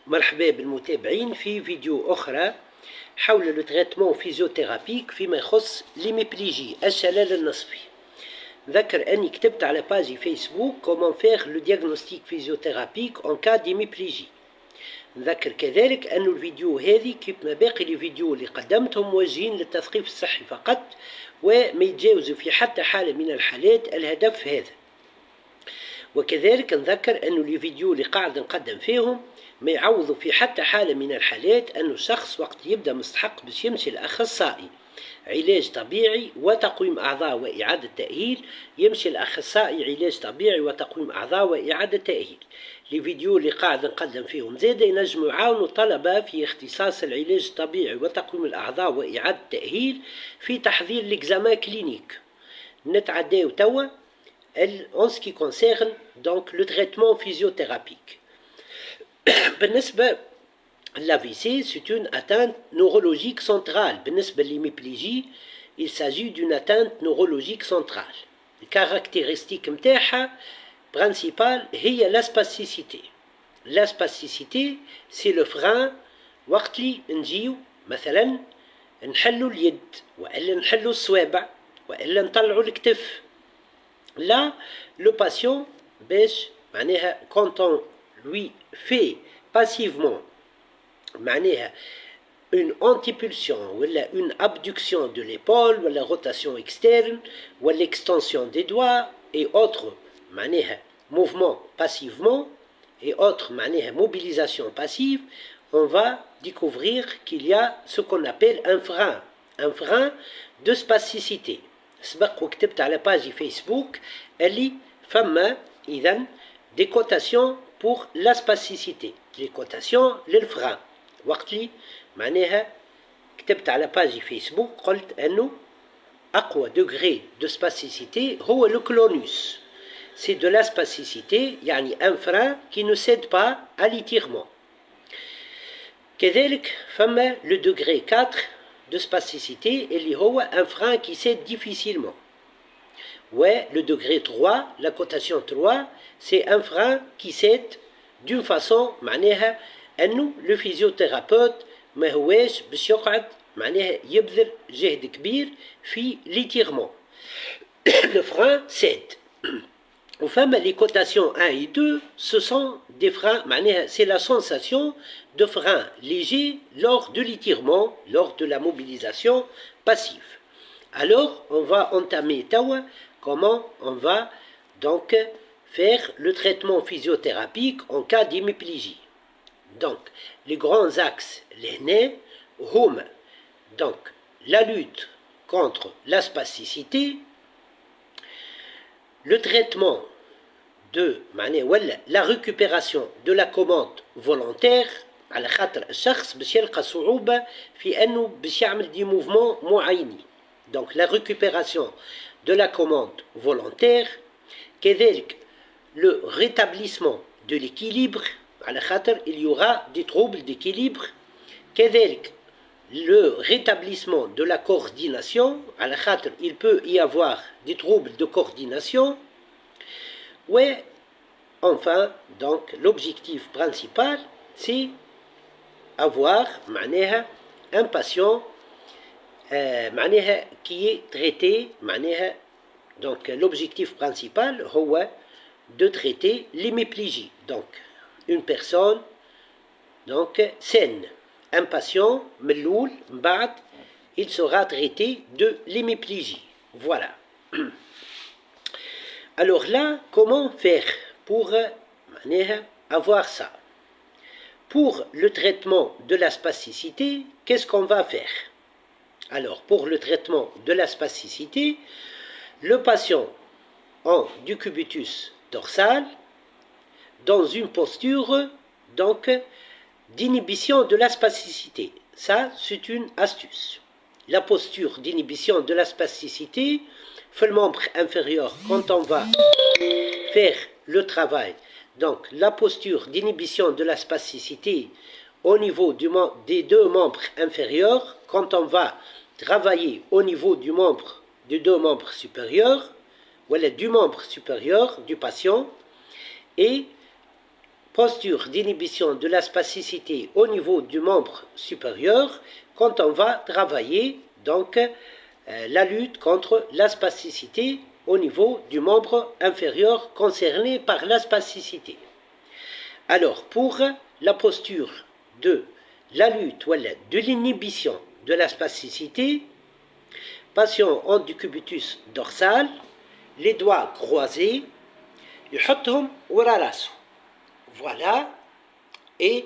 مرحبا بالمتابعين في فيديو أخرى حول التريتمون فيزيوثيرابيك فيما يخص ليميبليجي الشلل النصفي. ذكر أني كتبت على باجي فيسبوك كومون فيغ لو دياغنوستيك فيزيوثيرابيك اون كا ديميبليجي. نذكر كذلك أن الفيديو هذه كما باقي الفيديو اللي قدمتهم موجهين للتثقيف الصحي فقط وما يتجاوزوا في حتى حالة من الحالات الهدف هذا. وكذلك نذكر أن الفيديو اللي قاعد نقدم فيهم ما يعوضوا في حتى حالة من الحالات أن الشخص وقت يبدأ مستحق باش يمشي الأخصائي علاج طبيعي وتقويم أعضاء وإعادة تأهيل، يمشي الأخصائي علاج طبيعي وتقويم أعضاء وإعادة تأهيل. الفيديو اللي قاعد نقدم فيهم زاد ينجموا يعاونوا الطلبة في اختصاص العلاج الطبيعي وتقويم الأعضاء وإعادة التأهيل في تحضير الإكزامان كلينيك. نتعداو توا en ce qui concerne donc le traitement physiothérapique. بالنسبة l'AVC, c'est une atteinte neurologique centrale. بالنسبة للhémiplégie, il s'agit d'une atteinte neurologique centrale. Les caractéristiques متاعها principale هي la spasticité. La spasticité, c'est le frein وقت اللي نجيو مثلا نحلوا اليد وإلا نحلوا الصوابع وإلا نطلعوا الكتف. Là, le patient, quand on lui fait passivement une antipulsion ou une abduction de l'épaule ou la rotation externe ou l'extension des doigts et autres mouvements passivement et autres mobilisations passives, on va découvrir qu'il y a ce qu'on appelle un frein de spasticité. سبق وكتبت على باجي فيسبوك اللي فما إذن دي كوتاسيون بور لا سباسيسيتي، دي كوتاسيون للفران. وقت لي معناها كتبت على باجي فيسبوك قلت أنه أقوى دوغري دو سباسيسيتي هو لو كلونوس. سي دو لا سباسيسيتي يعني ان فران كي نو سيد با à l'étirement. كذلك فما لو دوغري 4 de spasticité, اللي هو un frein qui cède difficilement. Ouais, le degré 3, la cotation 3, c'est un frein qui cède d'une façon معناها أنه le physiothérapeute ما هواش باش يقعد معناها يبذل جهد كبير في l'étirement. Le frein cède. Enfin, les cotations 1 et 2, ce sont des freins, c'est la sensation de frein léger lors de l'étirement, lors de la mobilisation passive. Alors, on va entamer tawa, comment on va donc faire le traitement physiothérapique en cas d'hémiplégie. Donc, les grands axes, les nez, hum, donc la lutte contre la spasticité, le traitement de la récupération de la commande volontaire على خاطر الشخص باش يلقى صعوبة في أنه باش يعمل دي موفمون معينين. Donc la récupération de la commande volontaire. كذلك le rétablissement de l'équilibre على خاطر il y aura des troubles d'équilibre. كذلك le rétablissement de la coordination على خاطر il peut y avoir des troubles de coordination. Ouais, enfin, donc l'objectif principal, c'est avoir un patient qui est traité. Donc l'objectif principal, c'est de traiter l'hémiplégie. Donc une personne donc saine, un patient meloul, mbad, il sera traité de l'hémiplégie. Voilà. Alors là, comment faire pour avoir ça? Pour le traitement de la spasticité, qu'est-ce qu'on va faire? Alors, pour le traitement de la spasticité, le patient en décubitus dorsal, dans une posture donc d'inhibition de la spasticité. Ça, c'est une astuce. La posture d'inhibition de la spasticité, le membre inférieur, quand on va faire le travail, donc la posture d'inhibition de la spasticité au niveau des deux membres inférieurs, quand on va travailler au niveau des deux membres supérieurs, voilà, du membre supérieur du patient, et posture d'inhibition de la spasticité au niveau du membre supérieur quand on va travailler donc la lutte contre la spasticité au niveau du membre inférieur concerné par la spasticité. Alors, pour la posture de la lutte ou de l'inhibition de la spasticité, patient en décubitus dorsal, les doigts croisés, يحطهم ورا راسه. Voilà, et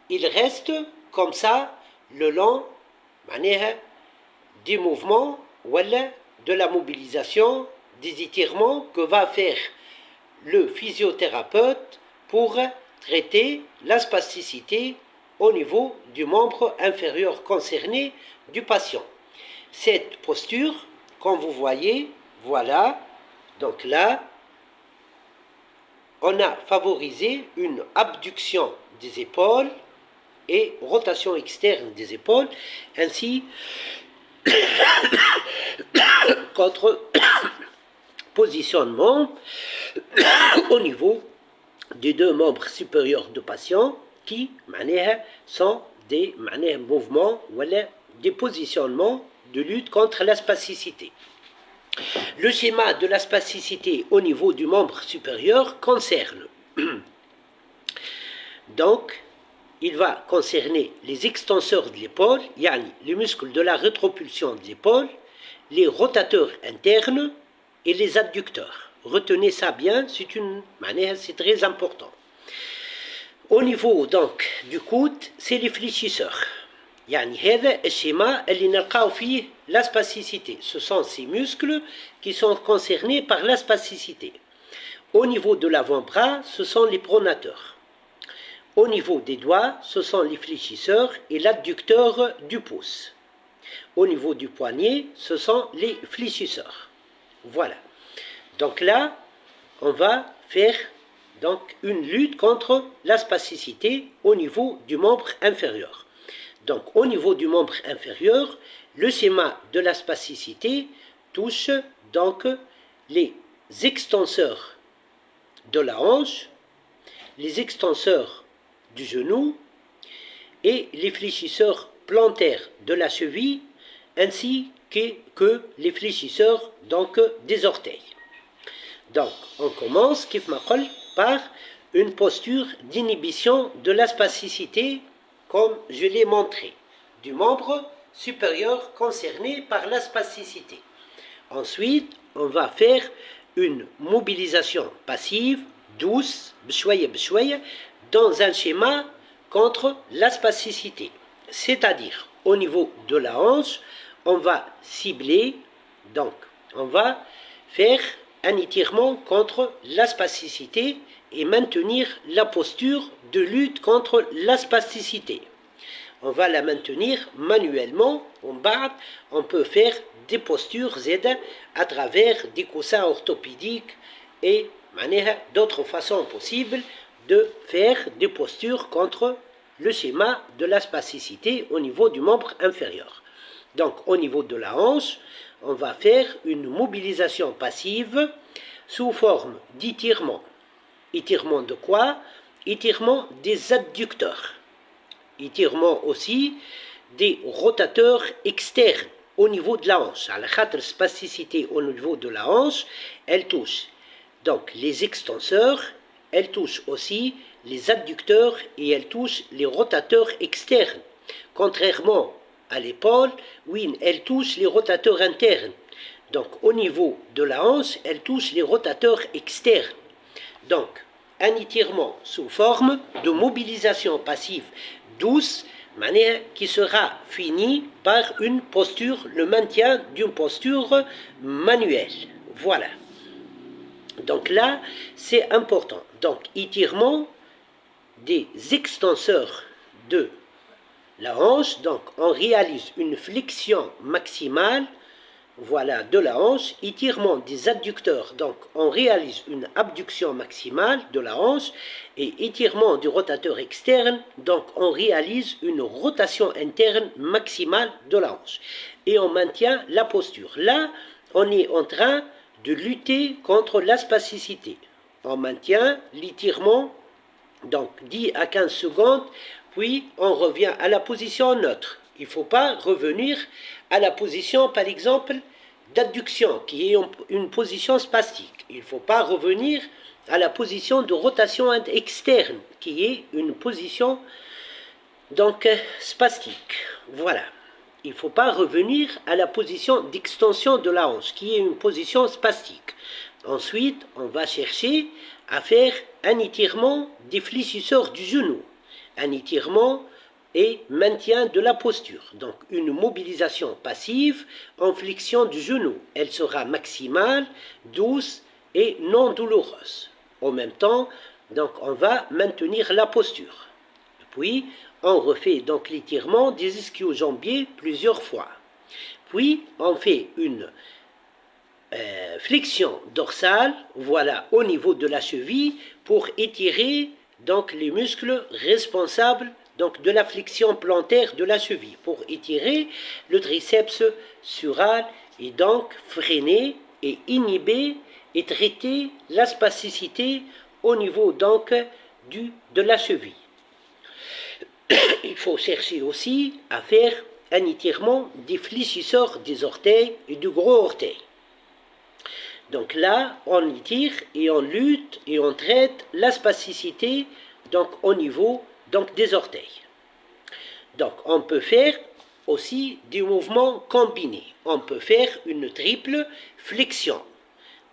il reste comme ça le long des mouvements ou de la mobilisation, des étirements que va faire le physiothérapeute pour traiter la spasticité au niveau du membre inférieur concerné du patient. Cette posture, comme vous voyez, voilà, donc là, on a favorisé une abduction des épaules et rotation externe des épaules, ainsi contre positionnement au niveau des deux membres supérieurs du patient qui sont des mouvements ou des positionnements de lutte contre la spasticité. Le schéma de la spasticité au niveau du membre supérieur concerne donc il va concerner les extenseurs de l'épaule, les muscles de la rétropulsion de l'épaule, les rotateurs internes et les adducteurs. Retenez ça bien, c'est très important. Au niveau donc du coude, c'est les fléchisseurs. هذا الشيما اللي نلقاو فيه la spasticité. Ce sont ces muscles qui sont concernés par la spasticité. Au niveau de l'avant-bras, ce sont les pronateurs. Au niveau des doigts, ce sont les fléchisseurs et l'adducteur du pouce. Au niveau du poignet, ce sont les fléchisseurs. Voilà. Donc là, on va faire donc une lutte contre la spasticité au niveau du membre inférieur. Donc au niveau du membre inférieur, le schéma de la spasticité touche donc les extenseurs de la hanche, les extenseurs du genou et les fléchisseurs plantaires de la cheville ainsi que les fléchisseurs donc des orteils. Donc on commence par une posture d'inhibition de la spasticité comme je l'ai montré du membre supérieur concerné par la spasticité. Ensuite, on va faire une mobilisation passive, douce, dans un schéma contre la spasticité. C'est-à-dire, au niveau de la hanche, on va cibler, donc on va faire un étirement contre la spasticité et maintenir la posture de lutte contre la spasticité. On va la maintenir manuellement. On peut faire des postures Z à travers des coussins orthopédiques et d'autres façons possibles de faire des postures contre le schéma de la spasticité au niveau du membre inférieur. Donc au niveau de la hanche, on va faire une mobilisation passive sous forme d'étirement. Étirement de quoi? Étirement des adducteurs. Étirement aussi des rotateurs externes au niveau de la hanche. La spasticité au niveau de la hanche, elle touche donc les extenseurs, elle touche aussi les adducteurs et elle touche les rotateurs externes. Contrairement à l'épaule, oui, elle touche les rotateurs internes. Donc au niveau de la hanche, elle touche les rotateurs externes. Donc un étirement sous forme de mobilisation passive douce, qui sera fini par une posture, le maintien d'une posture manuelle. Voilà. Donc là, c'est important. Donc étirement des extenseurs de la hanche, donc on réalise une flexion maximale, voilà, de la hanche, étirement des adducteurs, donc on réalise une abduction maximale de la hanche, et étirement du rotateur externe, donc on réalise une rotation interne maximale de la hanche. Et on maintient la posture. Là, on est en train de lutter contre la spasticité. On maintient l'étirement Donc 10 à 15 secondes, puis on revient à la position neutre. Il ne faut pas revenir à la position, par exemple, d'adduction, qui est une position spastique. Il ne faut pas revenir à la position de rotation externe, qui est une position donc spastique. Voilà. Il ne faut pas revenir à la position d'extension de la hanche, qui est une position spastique. Ensuite, on va chercher à faire un étirement des fléchisseurs du genou, un étirement et maintien de la posture. Donc une mobilisation passive en flexion du genou. Elle sera maximale, douce et non douloureuse. En même temps, donc on va maintenir la posture. Puis on refait donc l'étirement des ischio-jambiers plusieurs fois. Puis on fait une flexion dorsale, voilà, au niveau de la cheville pour étirer donc les muscles responsables donc de la flexion plantaire de la cheville, pour étirer le triceps sural et donc freiner et inhiber et traiter la spasticité au niveau donc de la cheville. Il faut chercher aussi à faire un étirement des fléchisseurs des orteils et du gros orteil. Donc là, on étire et on lutte et on traite la spasticité donc au niveau donc des orteils. Donc on peut faire aussi des mouvements combinés. On peut faire une triple flexion.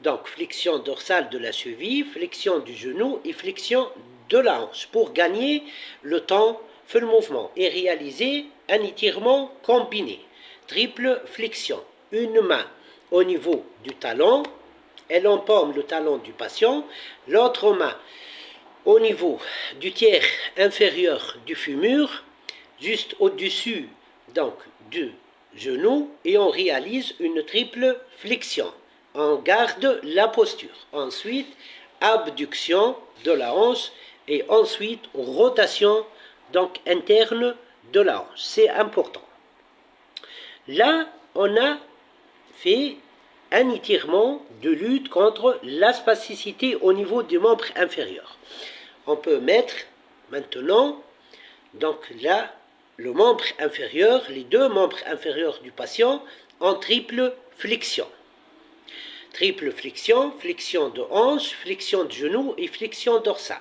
Donc flexion dorsale de la cheville, flexion du genou et flexion de la hanche pour gagner le temps, faire le mouvement et réaliser un étirement combiné. Triple flexion. Une main au niveau du talon, elle empaume le talon du patient, l'autre main au niveau du tiers inférieur du fémur, juste au-dessus donc du genou, et on réalise une triple flexion. On garde la posture. Ensuite, abduction de la hanche et ensuite rotation donc interne de la hanche. C'est important. Là, on a fait un étirement de lutte contre la spasticité au niveau du membre inférieur. On peut mettre maintenant donc là le membre inférieur, les deux membres inférieurs du patient en triple flexion. Triple flexion, flexion de hanche, flexion de genou et flexion dorsale.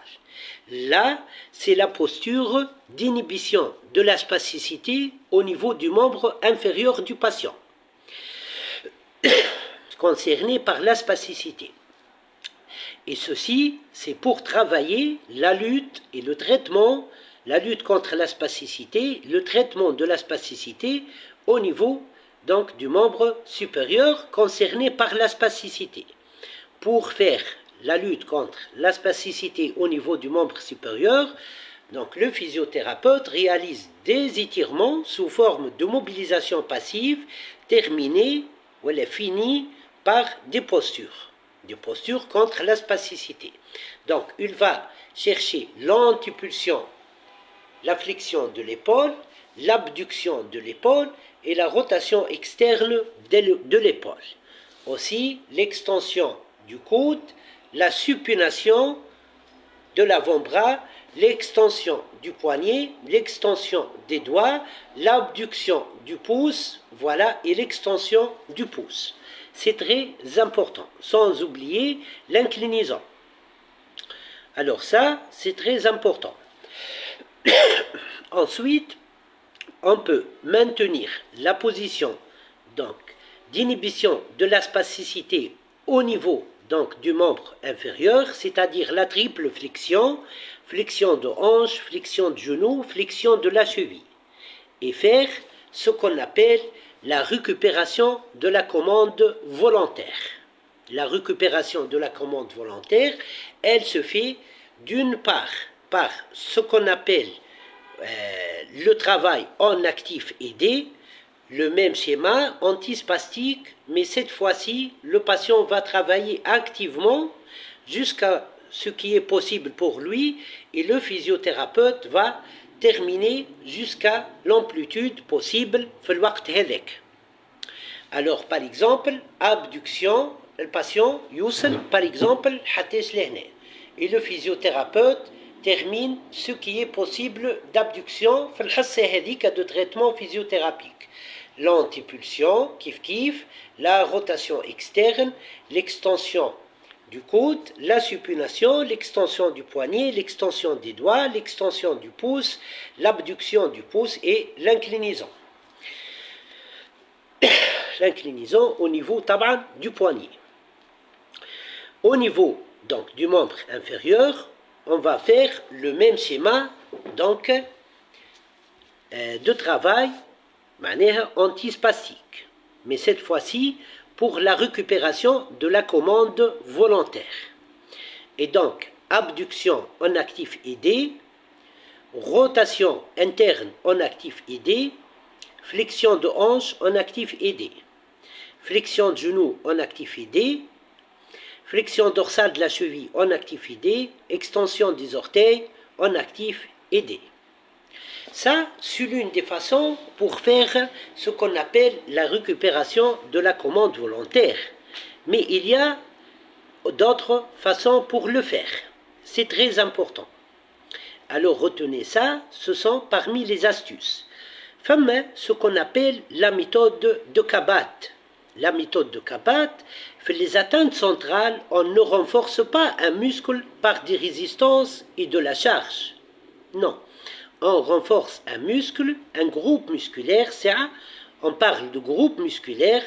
Là, c'est la posture d'inhibition de la spasticité au niveau du membre inférieur du patient, concerné par la spasticité. Et ceci, c'est pour travailler la lutte et le traitement, la lutte contre la spasticité, le traitement de la spasticité au niveau donc du membre supérieur concerné par la spasticité. Pour faire la lutte contre la spasticité au niveau du membre supérieur, donc le physiothérapeute réalise des étirements sous forme de mobilisation passive terminée ou elle est finie par des postures contre la spasticité. Donc il va chercher l'antipulsion, la flexion de l'épaule, l'abduction de l'épaule et la rotation externe de l'épaule. Aussi l'extension du coude, la supination de l'avant-bras, l'extension du poignet, l'extension des doigts, l'abduction du pouce, voilà, et l'extension du pouce. C'est très important, sans oublier l'inclinaison. Alors ça, c'est très important. Ensuite, on peut maintenir la position donc d'inhibition de la spasticité au niveau donc du membre inférieur, c'est-à-dire la triple flexion, flexion de hanche, flexion de genou, flexion de la cheville, et faire ce qu'on appelle la récupération de la commande volontaire. La récupération de la commande volontaire, elle se fait d'une part par ce qu'on appelle le travail en actif aidé, le même schéma antispastique, mais cette fois-ci, le patient va travailler activement jusqu'à ce qui est possible pour lui et le physiothérapeute va terminer jusqu'à l'amplitude possible في الوقت هذاك. Alors par exemple, abduction, le patient يوصل par exemple حتى لهنا et le physiothérapeute termine ce qui est possible d'abduction في الحصة هذيك de traitement physiothérapique. L'antipulsion, kif, la rotation externe, l'extension du coude, la supination, l'extension du poignet, l'extension des doigts, l'extension du pouce, l'abduction du pouce et l'inclinaison. L'inclinaison au niveau du poignet. Au niveau donc du membre inférieur, on va faire le même schéma donc de travail antispastique, mais cette fois-ci pour la récupération de la commande volontaire. Et donc abduction en actif aidé, rotation interne en actif aidé, flexion de hanche en actif aidé, flexion de genou en actif aidé, flexion dorsale de la cheville en actif aidé, extension des orteils en actif aidé. Ça, c'est l'une des façons pour faire ce qu'on appelle la récupération de la commande volontaire. Mais il y a d'autres façons pour le faire. C'est très important. Alors retenez ça, ce sont parmi les astuces. Enfin, ce qu'on appelle la méthode de Kabat. La méthode de Kabat, fait les atteintes centrales, on ne renforce pas un muscle par des résistances et de la charge. Non. On renforce un muscle, un groupe musculaire, on parle de groupe musculaire,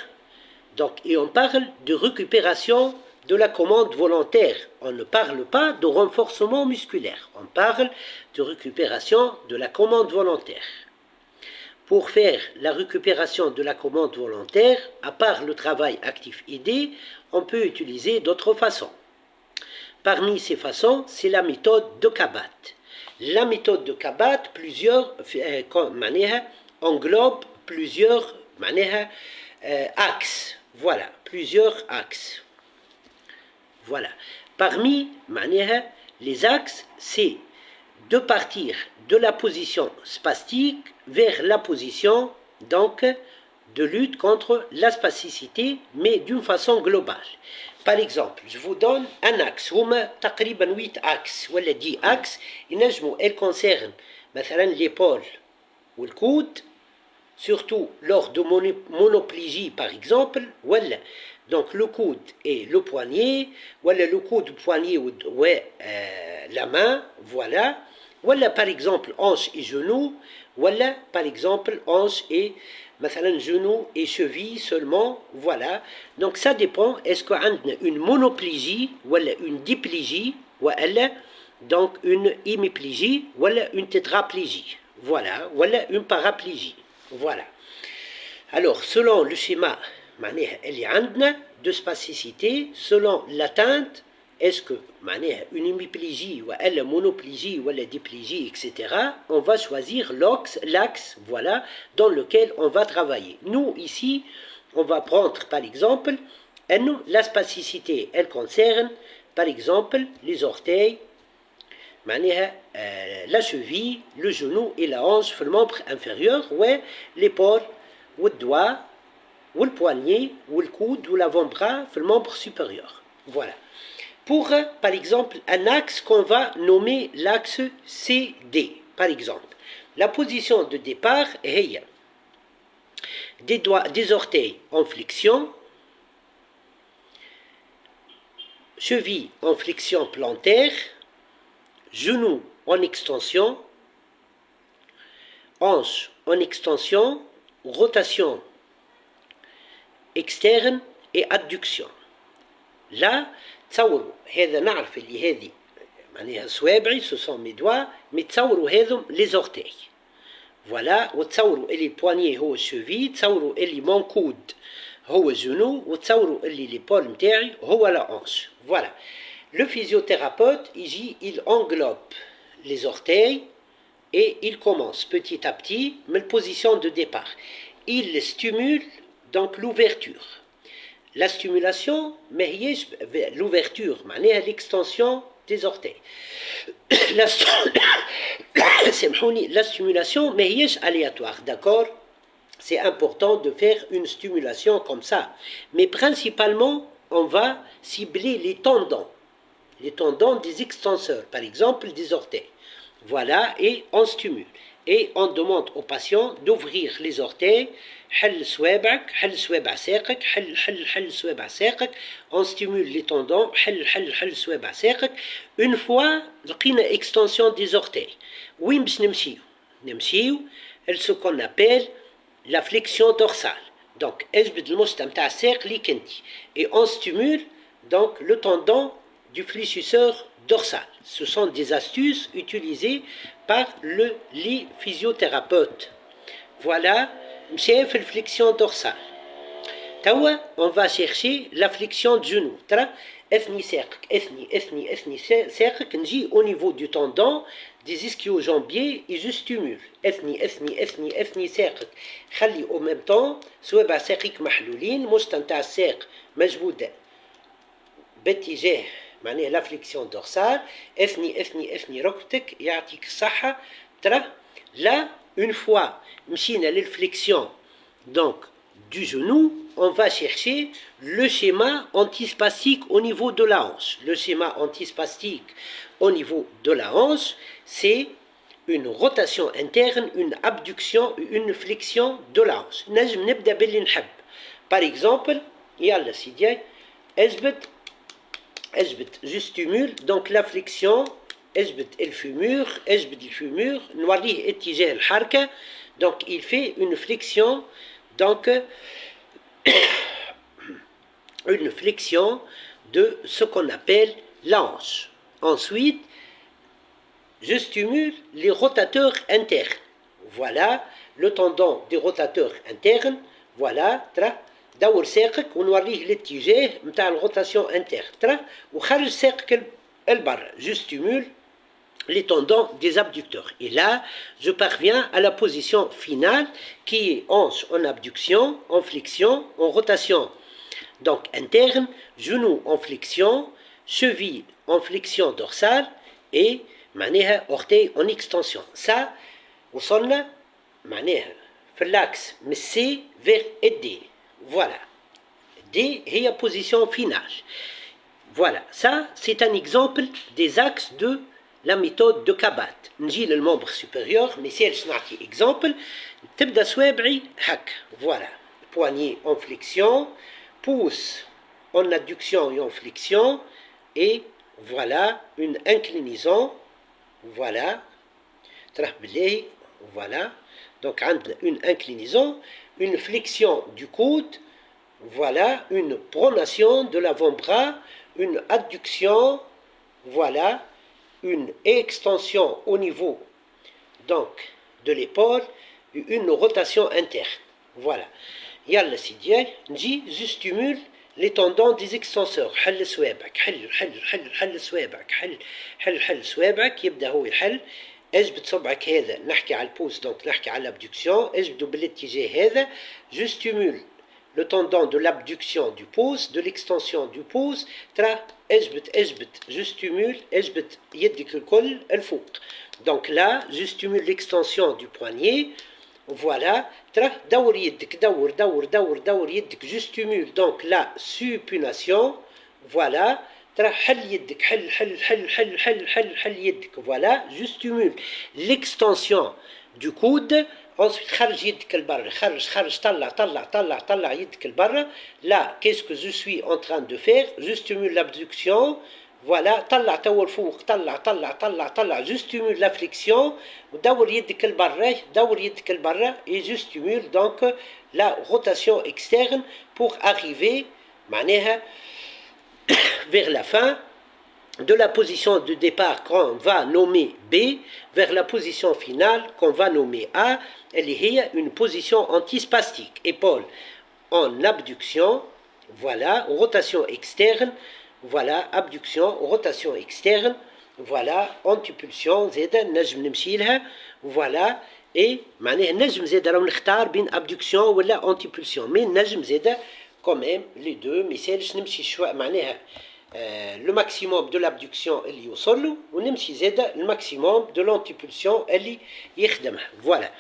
donc, et on parle de récupération de la commande volontaire. On ne parle pas de renforcement musculaire, on parle de récupération de la commande volontaire. Pour faire la récupération de la commande volontaire, à part le travail actif aidé, on peut utiliser d'autres façons. Parmi ces façons, c'est la méthode de Kabat. La méthode de Kabat, englobe plusieurs axes. Voilà, plusieurs axes. Voilà. Parmi les axes, c'est de partir de la position spastique vers la position donc de lutte contre la spasticité, mais d'une façon globale. Par exemple, je vous donne un axe, تقريبا 8 axes, ou 10 axes, elles concernent l'épaule ou le coude, surtout lors de monoplégie par exemple, donc le coude et le poignet, le coude, poignet ou la main, voilà, par exemple hanche et genou, par exemple hanche et genoux et chevilles seulement, voilà. Donc ça dépend, est-ce qu'on a une monoplégie ou une diplégie ou donc une hémiplégie ou une tétraplégie, voilà, ou une paraplégie, voilà. Alors selon le schéma de spasticité, selon l'atteinte, est-ce que une hémiplégie ou une monoplégie ou une diplégie, etc., on va choisir l'axe, voilà, dans lequel on va travailler. Nous, ici, on va prendre, par exemple, la spasticité, elle concerne, par exemple, les orteils, la cheville, le genou et la hanche, le membre inférieur, l'épaule, ou le doigt, ou le poignet, ou le coude, ou l'avant-bras, le membre supérieur. Voilà. Pour, par exemple, un axe qu'on va nommer l'axe CD, par exemple. La position de départ est des orteils en flexion, cheville en flexion plantaire, genou en extension, hanche en extension, rotation externe et adduction. Là, تصوروا هذا نعرف اللي هذه معناها صوابعي ce sont mes doigts, mais تصوروا هذم les orteils. Voilà, وتصوروا اللي البوانيي هو الشوفي، تصوروا اللي mon coude هو الجنو، وتصوروا اللي l'épaule نتاعي هو la hanche. Voilà. Le physiothérapeute, il englobe les orteils et il commence petit à petit, mais la position de départ. Il stimule donc l'ouverture. La stimulation, l'ouverture, l'extension des orteils. La stimulation, aléatoire, d'accord? C'est important de faire une stimulation comme ça. Mais principalement, on va cibler les tendons. les tendons des extenseurs, par exemple des orteils. Voilà, et on stimule. Et on demande au patient d'ouvrir les orteils. On stimule les tendons. Une fois, لقينا extension des orteils. وين باش نمشيو ce qu'on appelle la flexion dorsale. Donc, اجبد المشط نتاع الساق اللي كنتي. Et on stimule donc le tendon du fléchisseur dorsal. Ce sont des astuces utilisées par les physiothérapeutes. Voilà, chef la flexion dorsale. Tawa, on va chercher la flexion du genou. Ethni cercle, ethni cercle, nji au niveau du tendon des ischio-jambiers et je stimule. Ethni cercle. خلي au même temps سوابع ساقيك محلولين مش تنتاع الساق مجبودة باتجاه معناها لا فليكسيون دورسال. اثني ركبتك يعطيك الصحة. ترى là une fois مشينا للفليكسيون donc du genou, on va chercher le schéma antispastique au niveau de la hanche. Le schéma antispastique au niveau de la hanche, c'est une rotation interne, une abduction, une flexion de la hanche. نجم نبدأ باللي نحب. Par exemple, يلا سيدي اجبد je stimule donc la flexion. اجبد الفيمور نوريه اتجاه الحركة. Donc il fait une flexion. Donc, une flexion de ce qu'on appelle la hanche. Ensuite, je stimule les rotateurs internes. Voilà le tendon des rotateurs internes. Voilà, دور ساقك ونوريه الاتجاه نتاع الروتاسيون interne. وخرج ساقك البر. Je stimule les tendons des abducteurs. Et là, je parviens à la position finale qui est hanche en abduction, en flexion, en rotation. Donc interne, genou en flexion, cheville en flexion dorsale et معناها orteil en extension. Ça, وصلنا معناها في l'axe من C vers D. Voilà. D est la position finale. Voilà. Ça, c'est un exemple des axes de la méthode de Kabat. نجي للممبر supérieur, mais سيرش نعطي exemple. تبدا صوابعي هك. Voilà. Poignet en flexion, pouce en adduction et en flexion, et voilà une inclinaison. Voilà. Voilà. Donc une inclinaison, une flexion du coude. Voilà. Une pronation de l'avant-bras, une adduction. Voilà. Une extension au niveau donc de l'épaule, une rotation interne. Voilà. يلا سيدي نجي je stimule les tendons des extenseurs. حل صوابعك حل صوابعك حل صوابعك يبدا هو يحل. اجبد صبعك هذا نحكي على البوس دونك نحكي على l'abduction. اجبده بالاتجاه هذا. Je stimule le tendon de l'abduction du pouce, de l'extension du pouce. Je stimule يدك الكل الفوق. Donc là, je stimule l'extension du poignet. Voilà. دور يدك دور يدك. Je stimule donc la supination. Voilà. حل يدك حل يدك. Voilà. Je stimule l'extension du coude. Ensuite, خرج يدك البر. خرج طلع يدك البر. Là, qu'est-ce que je suis en train de faire? Je stimule l'abduction. Voilà. طلع تو الفوق. طلع. Je stimule la flexion. ودور يدك البر. Et je stimule donc la rotation externe pour arriver معناها vers la fin de la position de départ qu'on va nommer B vers la position finale qu'on va nommer A. Elle est une position antispastique. Épaule en abduction. Voilà. Rotation externe. Voilà. Abduction. Rotation externe. Voilà. Antipulsion. زيادة نجم نمشي لها. Voilà. Et معناها نجم زيادة لو نختار بين abduction ولا antipulsion. Mais نجم زيادة quand même les deux. Mais سالش نمشي شوية معناها le maximum de l'abduction اللي يوصل له ونمشي زاده le maximum de l'antipulsion اللي يخدمها. Voilà.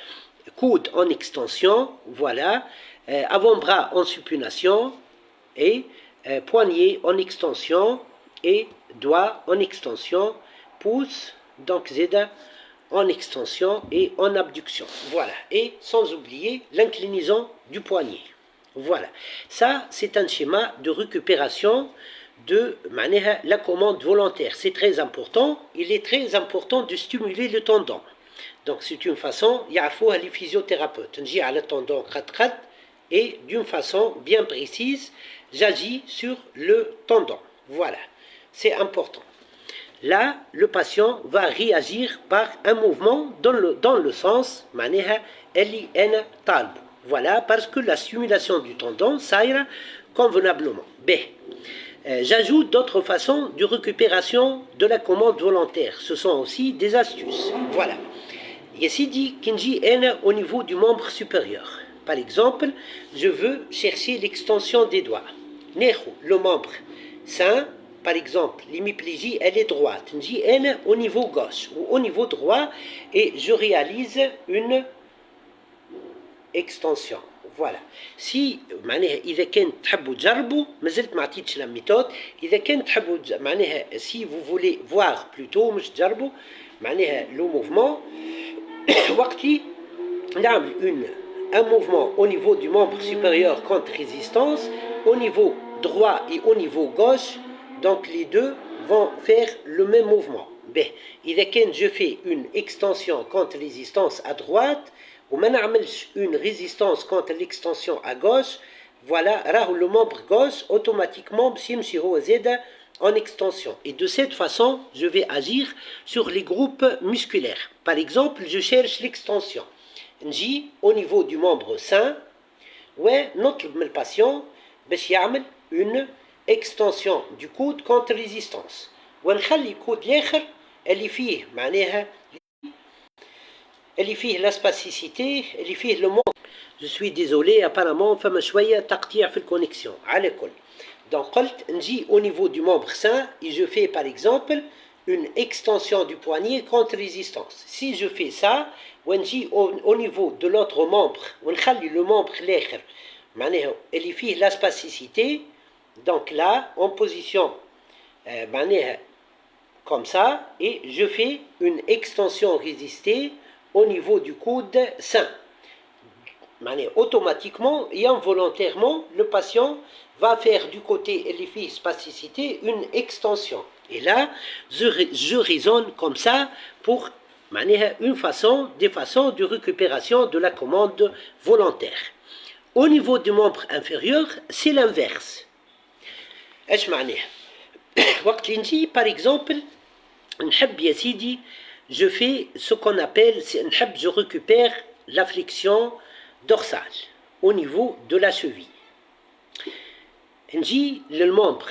Coude en extension. Voilà. Avant-bras en supination et poignet en extension et doigt en extension, pouce, donc zeda en extension et en abduction. Voilà. Et sans oublier l'inclinaison du poignet. Voilà. Ça, c'est un schéma de récupération de la commande volontaire. C'est très important. Il est très important de stimuler le tendon. Donc, c'est une façon, il y a les physiothérapeutes. On à le tendon et d'une façon bien précise, j'agis sur le tendon. Voilà. C'est important. Là, le patient va réagir par un mouvement dans le sens talb. Voilà, parce que la stimulation du tendon s'aère convenablement. B. J'ajoute d'autres façons de récupération de la commande volontaire. Ce sont aussi des astuces. Voilà. Ici dit Kinji N au niveau du membre supérieur. Par exemple, je veux chercher l'extension des doigts. Nehu, le membre sain. Par exemple, l'hémiplégie, elle est droite. Nji N au niveau gauche ou au niveau droit et je réalise une extension. Voilà. Si إذا كان تحبوا تجربوا مازلت ما عطيتش لا ميثود إذا كان تحبوا معناها si vous voulez voir plutôt مش تجربوا معناها le mouvement وقتي نعمل un mouvement au niveau du membre supérieur contre résistance au niveau droit et au niveau gauche. Donc les deux vont faire le même mouvement. B. إذا كان je fais une extension contre résistance à droite وما نعملش une résistance contre l'extension à gauche, voilà, راهو le membre gauche automatiquement باش يمشي هو زاده en extension. Et de cette façon, je vais agir sur les groupes musculaires. Par exemple, je cherche l'extension. نجي au niveau du membre sain ونطلب من الباتيون باش يعمل une extension du coude contre résistance. ونخلي الكود الاخر اللي فيه معناها اللي فيه la spasticité اللي فيه le membre. Je suis désolé, apparemment فما شويه تقطيع في الكونيكسيون. على كل. Donc قلت نجي au niveau du membre sain et je fais par exemple une extension du poignet contre résistance. Si je fais ça, ونجي au niveau de l'autre membre ونخلي le membre الاخر معناها اللي فيه la spasticité. Donc là, en position comme ça, et je fais une extension résistée au niveau du coude sain. Automatiquement et involontairement, le patient va faire du côté l'effet spasticité une extension. Et là, je raisonne comme ça pour des façons de récupération de la commande volontaire. Au niveau du membre inférieur, c'est l'inverse. ايش معناها؟ وقت اللي نجي par exemple نحب يا سيدي je fais ce qu'on appelle نحب je récupère la flexion dorsale au niveau de la cheville. نجي للمembre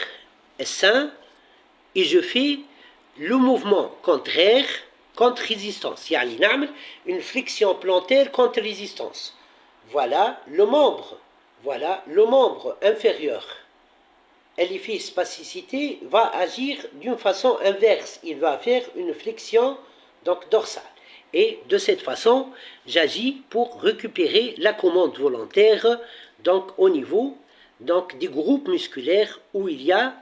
sain et je fais le mouvement contraire contre résistance. يعني نعمل une flexion plantaire contre résistance. Voilà le membre inférieur. L'effet spasticité va agir d'une façon inverse. Il va faire une flexion donc dorsale. Et de cette façon, j'agis pour récupérer la commande volontaire donc au niveau donc des groupes musculaires où il y a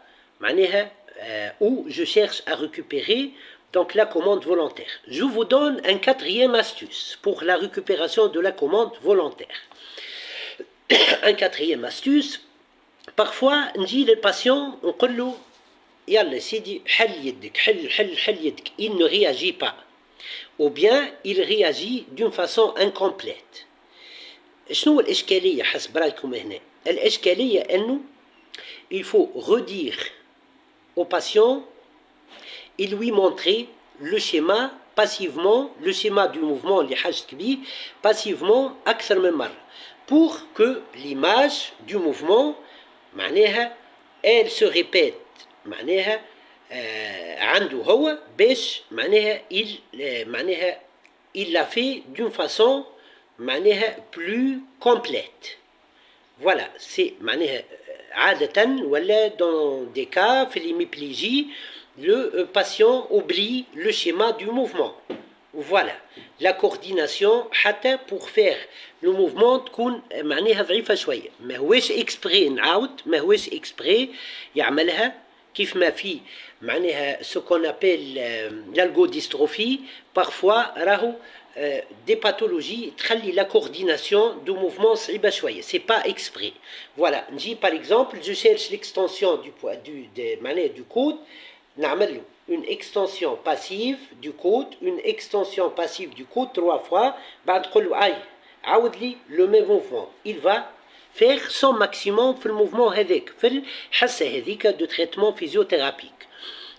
où je cherche à récupérer donc la commande volontaire. Je vous donne un quatrième astuce pour la récupération de la commande volontaire. Un quatrième astuce. Parfois نجي للباتيون ونقول له يلا سيدي حل يدك حل يدك. Il ne réagit pas ou bien il réagit d'une façon incomplète. شنو الإشكالية حسب رأيكم هنا؟ الإشكالية أنه il faut redire au patient et lui montrer le schéma passivement, le schéma du mouvement اللي حاجتك بيه passivement أكثر من مرة pour que l'image du mouvement elle se répète عنده هو باش il l'a fait d'une façon plus complète. Voilà, c'est عادة ولا dans des cas في l'hémiplégie le patient oublie le schéma du mouvement. Voilà, la coordination حتى pour faire le mouvement تكون ضعيفة شوية. ما هوش exprès نعاود ما هوش exprès يعملها كيف ما في معناها ce qu'on appelle l'algodystrophie parfois راهو des pathologies تخلي la coordination du mouvement صعيبة شوية c'est pas exprès voilà نجي par exemple je cherche l'extension du coude نعمل une extension passive du coude une extension passive du coude 3 fois بعد تقول له اي عاود لي le même mouvement il va faire son maximum في الموفمون هذاك في الحصة هذيك de traitement physiothérapique.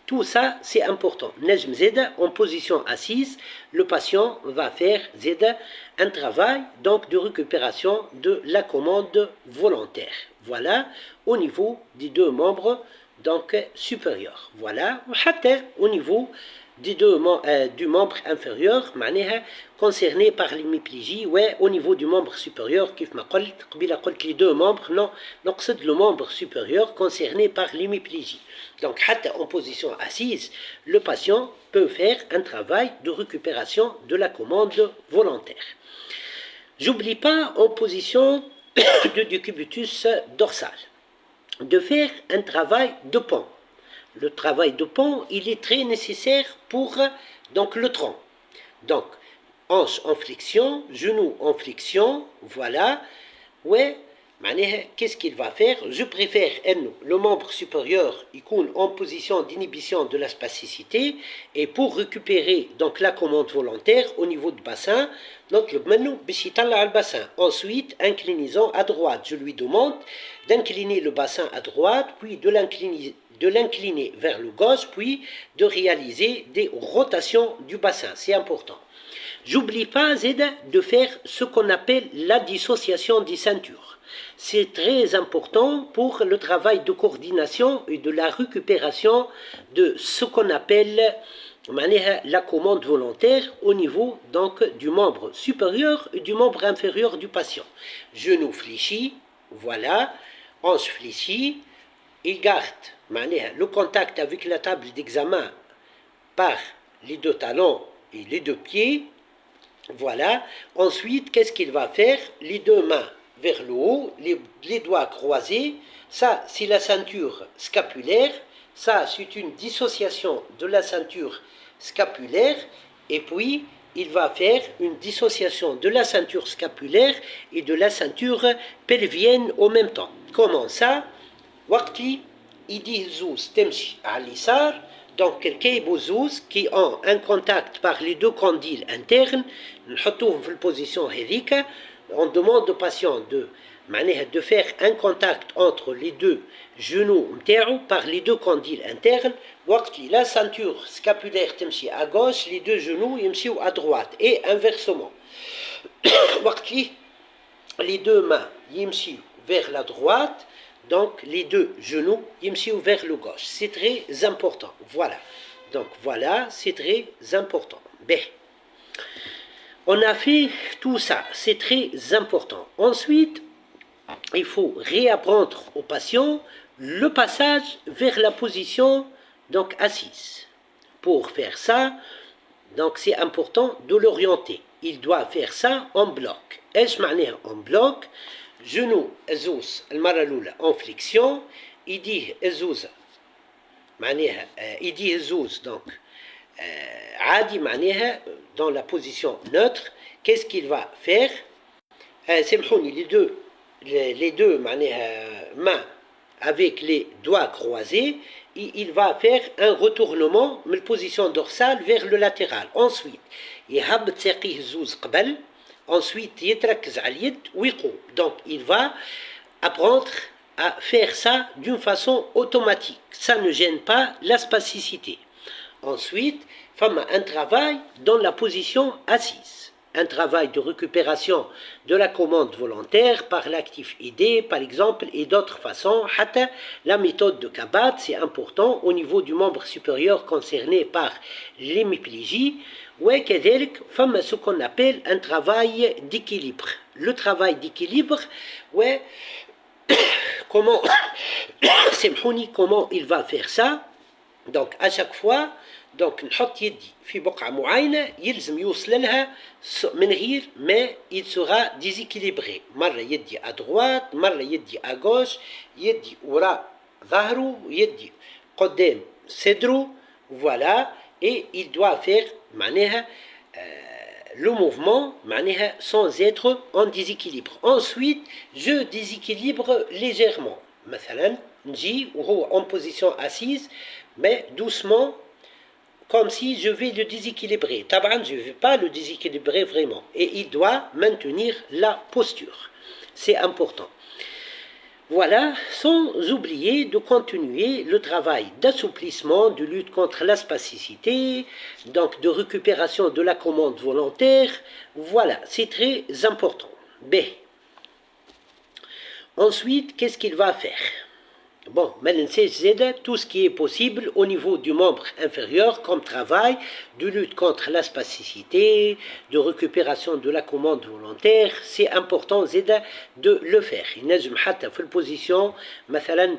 Tout ça, c'est important. نجم زيادة en position assise, le patient va faire زيادة un travail donc de récupération de la commande volontaire. Voilà au niveau des deux membres donc supérieurs. Voilà, حتى au niveau du membre inférieur معناها concerné par l'hémiplégie ouais au niveau du membre supérieur كيف ما قلت قبيله قلت les deux membres non نقصد le membre supérieur concerné par l'hémiplégie donc حتى en position assise le patient peut faire un travail de récupération de la commande volontaire. J'oublie pas en position de décubitus dorsal de faire un travail de pont. Le travail de pont, il est très nécessaire pour donc le tronc. Donc, hanche en flexion, genou en flexion, voilà. Ouais, qu'est-ce qu'il va faire? Je préfère le membre supérieur, il coule en position d'inhibition de la spasticité et pour récupérer donc la commande volontaire au niveau du bassin, donc le bassin. Ensuite, inclinaison à droite. Je lui demande d'incliner le bassin à droite, puis de l'incliner vers le gauche, puis de réaliser des rotations du bassin. C'est important. J'oublie pas, Zeda, de faire ce qu'on appelle la dissociation des ceintures. C'est très important pour le travail de coordination et de la récupération de ce qu'on appelle la commande volontaire au niveau donc du membre supérieur et du membre inférieur du patient. Genou fléchi, voilà, hanche fléchie, il garde le contact avec la table d'examen par les deux talons et les deux pieds. Voilà. Ensuite, qu'est-ce qu'il va faire? Les deux mains vers le haut, les doigts croisés. Ça, c'est la ceinture scapulaire. Ça, c'est une dissociation de la ceinture scapulaire. Et puis, il va faire une dissociation de la ceinture scapulaire et de la ceinture pelvienne au même temps. Comment ça? وقتي يديه زوز تمشي على اليسار donc الكيبو زوز qui ont un contact par les deux condyles internes نحطوهم في البوزيسيون هذيك on demande au patient de faire un contact entre les deux genoux نتاعو par les deux condyles internes وقت la ceinture scapulaire تمشي à gauche les deux genoux يمشيو à droite et inversement وقت les deux mains يمشيو vers la droite donc les deux genoux يمشيو vers le gauche. C'est très important. Voilà. Donc voilà, c'est très important. Ben, on a fait tout ça. C'est très important. Ensuite, il faut réapprendre au patient le passage vers la position donc assise. Pour faire ça, donc c'est important de l'orienter. Il doit faire ça en bloc. ايش معناها en bloc? genou الزوز المرة الأولى en flexion يديه الزوز معناها يديه الزوز donc عادي معناها dans la position neutre. Qu'est-ce qu'il va faire? سامحوني les deux معناها mains avec les doigts croisés il va faire un retournement من position dorsale vers le latéral. Ensuite يهبط ساقيه الزوز قبل ensuite يتركز على اليد ويقوم. Donc il va apprendre à faire ça d'une façon automatique. Ça ne gêne pas la spasticité. Ensuite, فما un travail dans la position assise. Un travail de récupération de la commande volontaire par l'actif aidé, par exemple, et d'autres façons. حتى la méthode de Kabat, c'est important au niveau du membre supérieur concerné par l'hémiplégie. وكذلك فما ce qu'on appelle un travail d'équilibre. Le travail d'équilibre, ouais, comment il va faire ça? Donc à chaque fois donc نحط يدي في بقعة معينة يلزم يوصل لها من غير ما il sera déséquilibré. مرة يدي à droite مرة يدي à gauche يدي وراء ظهره يدي قدام صدره, voilà, et il doit faire معناها le mouvement معناها sans être en déséquilibre. Ensuite, je déséquilibre légèrement. مثلا نجي وهو en position assise, mais doucement, comme si je vais le déséquilibrer. طبعا je ne vais pas le déséquilibrer vraiment. Et il doit maintenir la posture. C'est important. Voilà, sans oublier de continuer le travail d'assouplissement, de lutte contre la spasticité, donc de récupération de la commande volontaire. Voilà, c'est très important. B. Ensuite, qu'est-ce qu'il va faire? Bon, maintenant c'est tout ce qui est possible au niveau du membre inférieur comme travail de lutte contre la spasticité, de récupération de la commande volontaire. C'est important de le faire. Il نجم حتى في position مثلا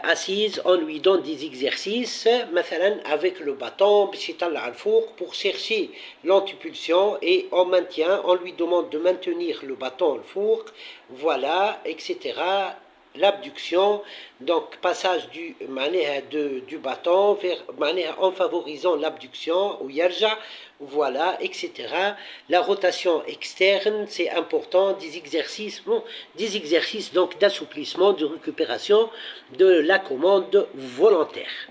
assise, on lui donne des exercices مثلا avec le bâton باش يطلع الفوق pour chercher l'antipulsion et on lui demande de maintenir le bâton au four, voilà, etc. L'abduction, donc passage du bâton vers en favorisant l'abduction ou yarja, voilà, etc. La rotation externe, c'est important, des exercices donc d'assouplissement, de récupération de la commande volontaire.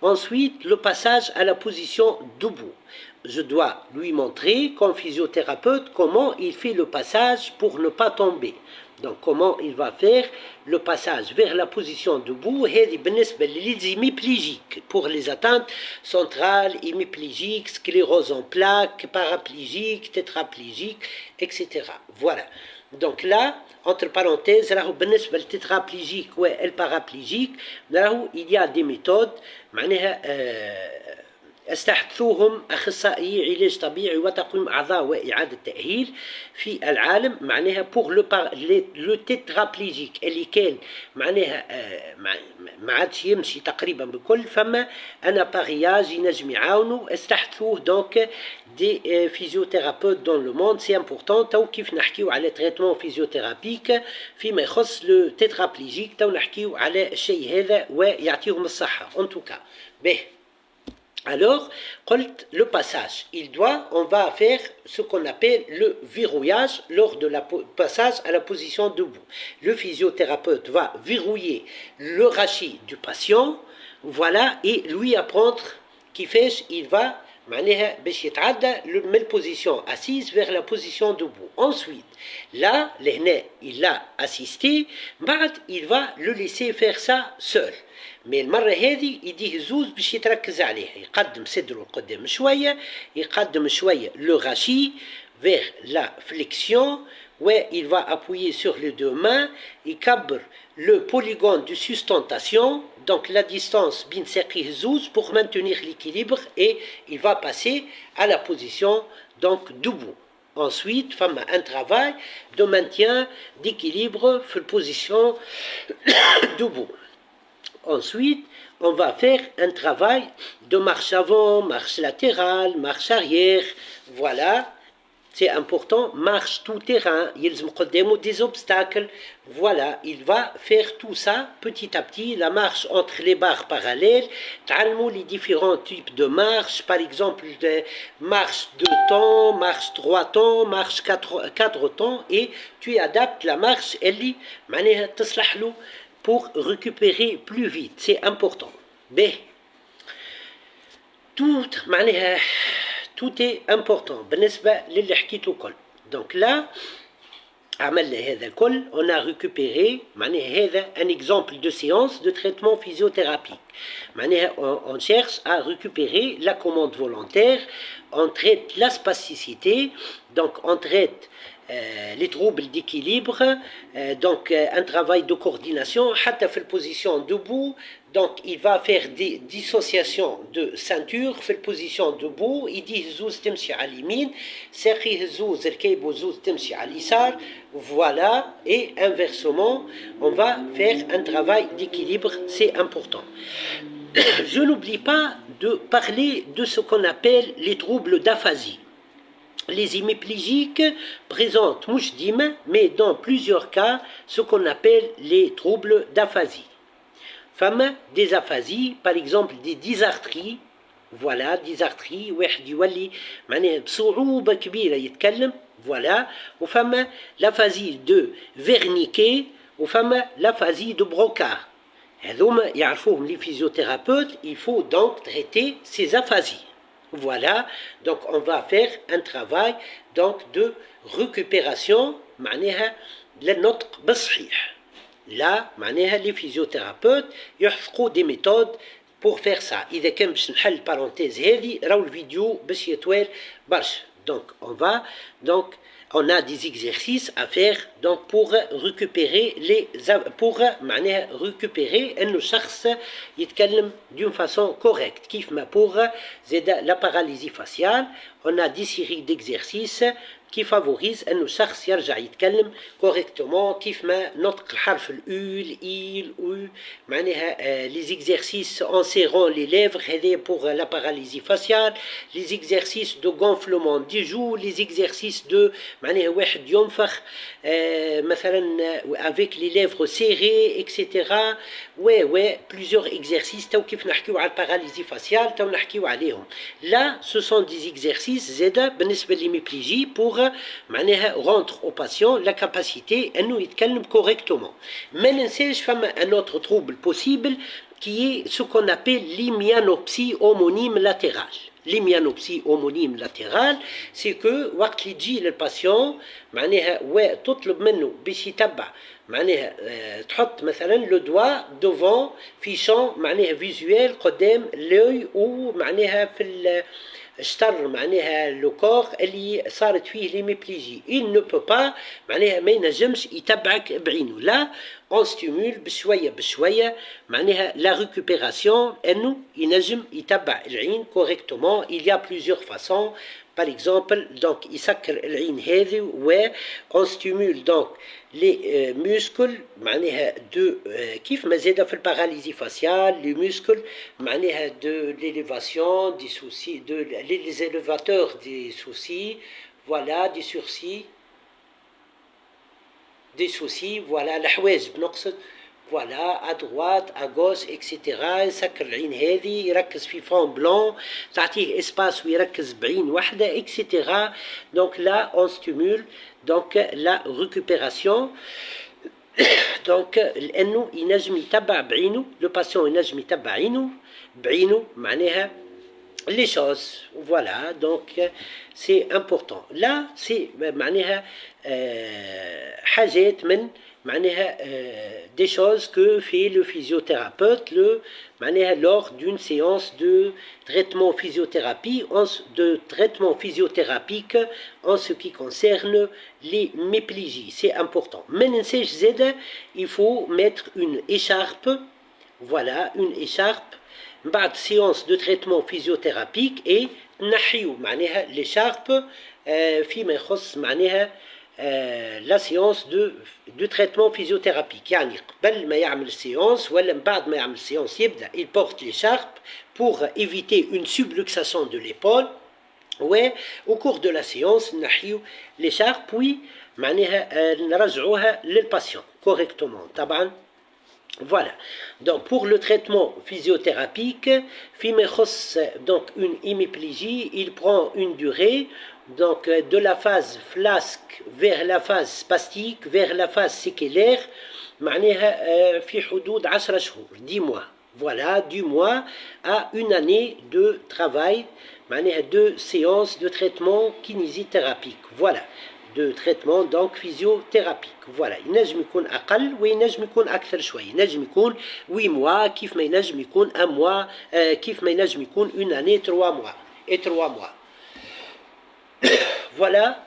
Ensuite, le passage à la position debout. Je dois lui montrer, comme physiothérapeute, comment il fait le passage pour ne pas tomber. Donc, comment il va faire le passage vers la position debout, les hémiplégiques, pour les atteintes centrales, hémiplégiques, sclérose en plaques, paraplégiques, tétraplégiques, etc. Voilà. Donc là, entre parenthèses, le tétraplégique ou le paraplégique, là où il y a des méthodes, استحدثوهم أخصائي علاج طبيعي وتقويم أعضاء وإعادة تأهيل في العالم معناها بور لو تيترابليجيك اللي كان معناها ما عادش يمشي تقريبا بكل فما أنا بارياج ينجم يعاونوا استحدثوه دونك دي فيزيوثيرابيوت دون لو موند سي امبورطون تو كيف نحكيو على تريتمون فيزيوثيرابيك فيما يخص لو تيترابليجيك تو نحكيو على الشيء هذا ويعطيهم الصحة en tout cas. به Alors, le passage, on va faire ce qu'on appelle le verrouillage lors de la passage à la position debout. Le physiothérapeute va verrouiller le rachis du patient, voilà, et lui apprendre qu'il fait, il va معناها باش يتعدى من البوزيسيون assise vers la position debout. Ensuite, là, il a assisté, بعد il va le laisser faire ça seul. Mais المرة هذه يديه زوز باش يتركز عليه، يقدم صدره لقدام شوية، يقدم شوية le rachis vers la flexion, ouais, il va appuyer sur les deux mains, il cabre le polygone de sustentation, donc la distance bin saqih zouz pour maintenir l'équilibre et il va passer à la position donc debout. Ensuite, un travail de maintien d'équilibre sur la position debout. Ensuite, on va faire un travail de marche avant, marche latérale, marche arrière, voilà. C'est important, marche tout terrain, il y a des obstacles, voilà, il va faire tout ça petit à petit, la marche entre les barres parallèles, les différents types de marches, par exemple, de marche 2 temps, marche 3 temps, marche 4 temps, et tu adaptes la marche, pour récupérer plus vite, c'est important. B. Tout est important بالنسبة للي حكيته كل. Donc là عملنا هذا الكل, on a récupéré معناها هذا un exemple de séance de traitement physiothérapique. معناها on cherche à récupérer la commande volontaire, on traite la spasticité, donc on traite les troubles d'équilibre, donc un travail de coordination, حتى في position debout, donc il va faire des dissociations de ceinture في position debout, يديه زوز تمشي على اليمين, ساقيه زوز ركيبه زوز تمشي على اليسار, voilà, et inversement, on va faire un travail d'équilibre, c'est important. Je n'oublie pas de parler de ce qu'on appelle les troubles d'aphasie. Les hémiplégiques présentent مش mais dans plusieurs cas ce qu'on appelle les troubles d'aphasie. فما des aphasies par exemple des dysarthries. Voilà dysarthrie واحد يولي معناها بصعوبة كبيرة يتكلم. Voilà. وفما l'aphasie de Wernicke وفما l'aphasie de Broca. هذوما يعرفوهم les physiothérapeutes. Il faut donc traiter ces aphasies. Voilà, donc on va faire un travail donc de récupération معناها للنطق بالصحيح. Là معناها les physiothérapeutes يحفقوا des méthodes pour faire ça. إذا كان باش نحل parenthèse هذه راهو الفيديو باش يطول برشا. Donc on a des exercices à faire donc pour récupérer معناها récupérer إنه الشخص يتكلم d'une façon correcte. كيف ما pour زاد la paralysie faciale on a des séries d'exercices qui favorisent انه الشخص يرجع يتكلم كوريكتومون كيف ما نطق الحرف الاو الاي او معناها les exercices en serrant les lèvres هذا pour la paralysie faciale, les exercices de gonflement des joues, les exercices de معناها واحد ينفخ مثلا avec les lèvres serrées etc. plusieurs exercices تو كيف نحكيو على الباراليزي فاسيال تو نحكيو عليهم. Là ce sont des exercices زاده بالنسبه للهيميبليجي pour معناها rendre au patient la capacité انه يتكلم correctement. ما ننساش فما un autre trouble possible qui est ce qu'on appelle l'hemianopsie homonyme latérale. L'hemianopsie homonyme latérale c'est que وقت اللي تجي للباسيون معناها وتطلب منه باش يتبع معناها تحط مثلا لو دوا دوفون في شون معناها فيزوال قدام لوي ومعناها في الشطر معناها لو كور اللي صارت فيه ليميبليجي il ne peut pas معناها ما ينجمش يتبعك بعينه. لا on stimule بشويه بشويه معناها la récupération انه ينجم يتبع العين correctement. Il y a plusieurs façons. Par exemple donc يسكر العين هذه و on stimule donc les muscles معناها de كيف ما زاد في الباراليزي فاسيال les muscles معناها de l'élévation des sourcils de les élévateurs des sourcils voilà des sourcils voilà الحواجب نقصد voilà à droite à gauche etc. يسكر العين هذه يركز في فون بلون تعطيه اسباس ويركز بعين واحده etc. donc là on stimule donc la récupération donc لانه ينجم يتبع بعينه لو باسيون ينجم يتبع بعينه معناها les choses. Voilà, donc c'est important. Là, c'est معناها حاجات من معناها des choses que fait le physiothérapeute معناها lors d'une séance de traitement physiothérapique en ce qui concerne les mépligies. C'est important. Mais ننساش زاده il faut mettre une écharpe. Voilà, une écharpe بعد séance de traitement physiothérapique et نحيو معناها l'écharpe فيما يخص معناها la séance de traitement physiothérapique. يعني قبل ما يعمل السيونس ولا بعد ما يعمل السيونس يبدأ il porte l'écharpe pour éviter une subluxation de l'épaule. au cours de la séance نحيو l'écharpe puis معناها نرجعوها للباتيون correctement طبعا. Voilà, donc pour le traitement physiothérapique, donc une hémiplégie, il prend une durée donc de la phase flasque vers la phase spastique vers la phase séquelaire معناها في حدود 10 شهور 10 mois. Voilà, du mois à une année de travail معناها de séances de traitement kinésithérapique. Voilà, de traitement donc physiothérapique. Voilà, ينجم يكون أقل وينجم يكون أكثر شوي. ينجم يكون 8 mois كيف ما ينجم يكون 1 mois كيف ما ينجم يكون une année 3 mois et 3 mois. Voilà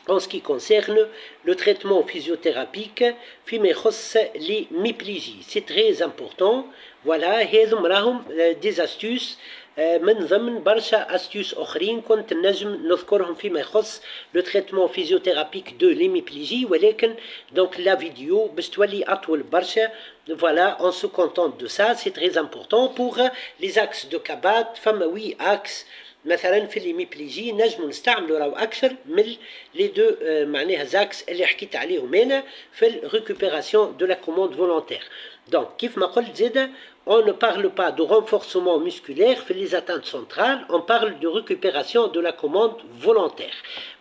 en ce qui concerne le traitement physiothérapique فيما يخص les mépligies. C'est très important. Voilà, هذم راهم des astuces من ضمن برشا أستيوس أخرين كنت نجم نذكرهم فيما يخص لو تريتمون فيزيوثيرابيك دو ليميبليجي ولكن دونك لا فيديو باش تولي أطول برشا. Voilà, on se contente de ça, c'est très important pour les axes de Kabat. فما 8 axes مثلا في الهيميبليجي نجم نستعملوا راهو أكثر من لي دو معناها زاكس اللي حكيت عليهم هنا في الريكوبيراسيون دو لا كوموند فولونتير. Donc, كيف ما قلت زيادة, on ne parle pas de renforcement musculaire في les atteintes centrales, on parle de récupération de la commande volontaire.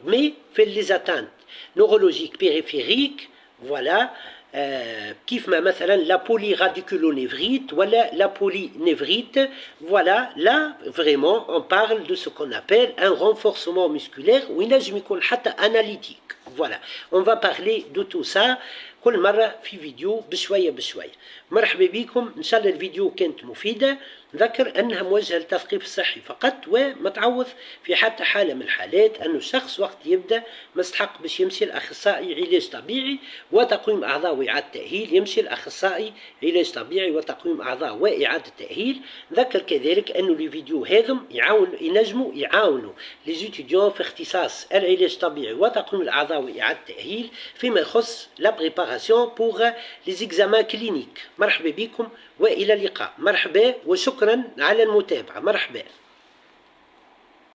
Mais في les atteintes neurologiques périphériques, voilà, كيف ما مثلا la polyradiculonévrite ou la polynévrite, voilà, là vraiment on parle de ce qu'on appelle un renforcement musculaire وينجم يكون حتى analytique. Voilà, on va parler de tout ça كل مرة في فيديو بشوية بشوية. مرحبا بكم، إن شاء الله الفيديو كانت مفيدة. نذكر أنها موجهة للتثقيف الصحي فقط، وما تعوض في حتى حالة من الحالات أنه الشخص وقت يبدأ مستحق باش يمشي لأخصائي علاج طبيعي وتقويم أعضاء وإعادة تأهيل، يمشي لأخصائي علاج طبيعي وتقويم أعضاء وإعادة تأهيل. نذكر كذلك أنه الفيديو هذم ينجموا يعاونوا لي زيتيديون في اختصاص العلاج الطبيعي وتقويم الأعضاء وإعادة التأهيل فيما يخص لا بريباراسيون بوغ لي زيكزامان كلينيك. مرحبا بكم وإلى اللقاء. مرحبا وشكرا على المتابعة. مرحبا.